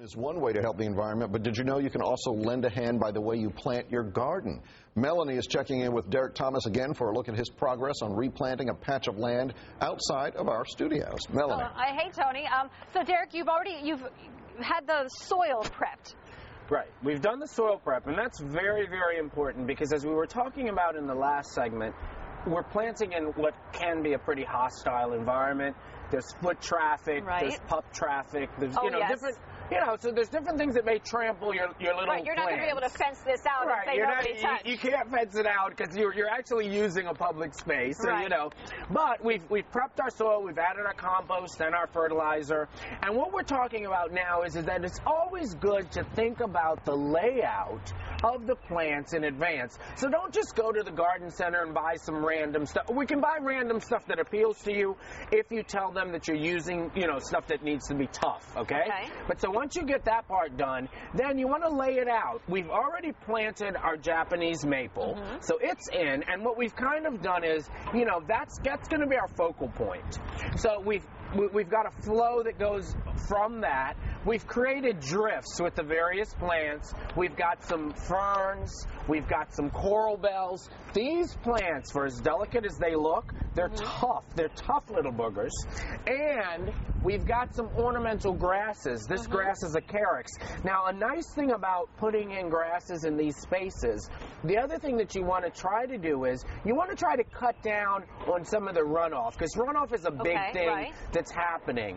is one way to help the environment, but did you know you can also lend a hand by the way you plant your garden? Melanie is checking in with Derek Thomas again for a look at his progress on replanting a patch of land outside of our studios. Melanie. Hey, Tony. So, Derek, you've had the soil prepped. Right. We've done the soil prep, and that's very, very important because as we were talking about in the last segment, we're planting in what can be a pretty hostile environment. There's foot traffic, there's pup traffic, there's different, so there's different things that may trample your little Right, you're not going to be able to fence this out and say nobody touch. You can't fence it out because you're actually using a public space, so, But we've prepped our soil, we've added our compost and our fertilizer, and what we're talking about now is that it's always good to think about the layout of the plants in advance. So don't just go to the garden center and buy some random stuff. We can buy random stuff that appeals to you if you tell them that you're using, stuff that needs to be tough, okay? But so once you get that part done, then you want to lay it out. We've already planted our Japanese maple, so it's in, and what we've kind of done is, that's going to be our focal point. So we've got a flow that goes from that. We've created drifts with the various plants. We've got some ferns. We've got some coral bells. These plants, for as delicate as they look, they're tough. They're tough little boogers. And we've got some ornamental grasses. This grass is a carex. Now, a nice thing about putting in grasses in these spaces, the other thing that you want to try to do is you want to try to cut down on some of the runoff, because runoff is a big thing that's happening.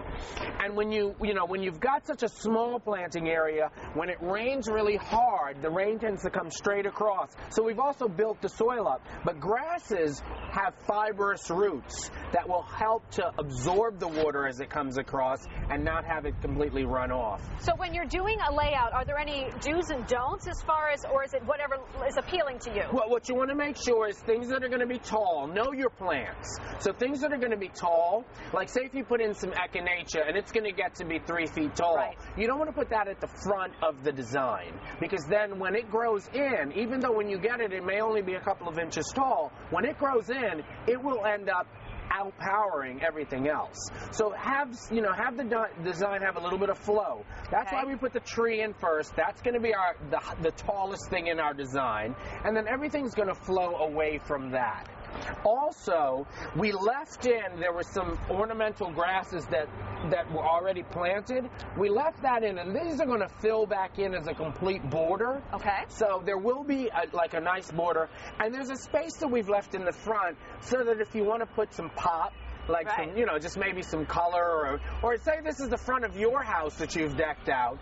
And when you've got such a small planting area, when it rains really hard, the rain tends to come straight across. So we've also built the soil up. But grasses have fibrous roots that will help to absorb the water as it comes across and not have it completely run off. So when you're doing a layout, are there any do's and don'ts as far as, or is it whatever is appealing to you? Well, what you want to make sure is things that are going to be tall. Know your plants. So things that are going to be tall, like say if you put in some echinacea and it's going to get to be 3 feet tall, you don't want to put that at the front of the design, because then when it grows in, even though when you get it, it may only be a couple of inches tall, when it grows in, it will end up outpowering everything else. So have the design have a little bit of flow. That's why we put the tree in first. That's going to be the tallest thing in our design, and then everything's going to flow away from that. Also, we left in, there were some ornamental grasses that were already planted. We left that in, and these are going to fill back in as a complete border. So there will be a nice border, and there's a space that we've left in the front so that if you want to put some pop, like some, just maybe some color, or say this is the front of your house that you've decked out,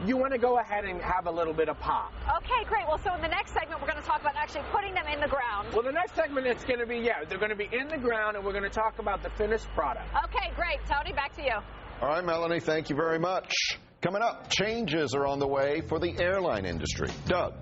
you want to go ahead and have a little bit of pop. Okay, great. Well, so in the next segment, we're going to talk about actually putting them in the ground. Well, the next segment, it's going to be, they're going to be in the ground, and we're going to talk about the finished product. Okay, great. Tony, back to you. All right, Melanie, thank you very much. Coming up, changes are on the way for the airline industry. Doug.